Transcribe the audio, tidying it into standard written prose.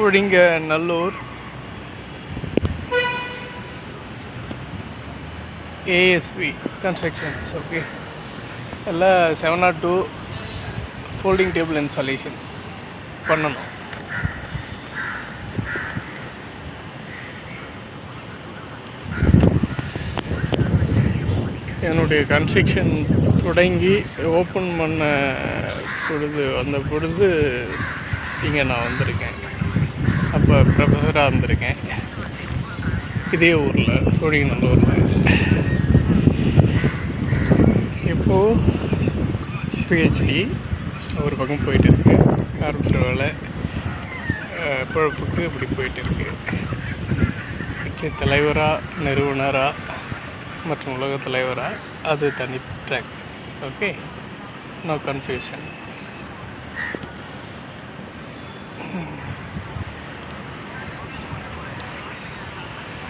இங்க Nallur ASV constructions. Okay, எல்லாம் 702 folding table installation பண்ணணும். என்னுடைய கன்ஸ்ட்ரக்ஷன் தொடங்கி ஓப்பன் பண்ண பொழுது இங்கே நான் வந்திருக்கேன். அப்போ ப்ரொஃபஸராக இருந்திருக்கேன் இதே ஊரில், சோழிங்கநல்லூரில். இப்போது பிஹெச்டி ஒரு பக்கம் போயிட்டு இருக்கு. கார்பெண்டர் வேலை பொழப்புக்கு இப்படி போயிட்டு இருக்கு. கட்சி தலைவராக, நிறுவனராக மற்றும் உலக தலைவராக அது தனி ட்ராக். Okay, no confusion.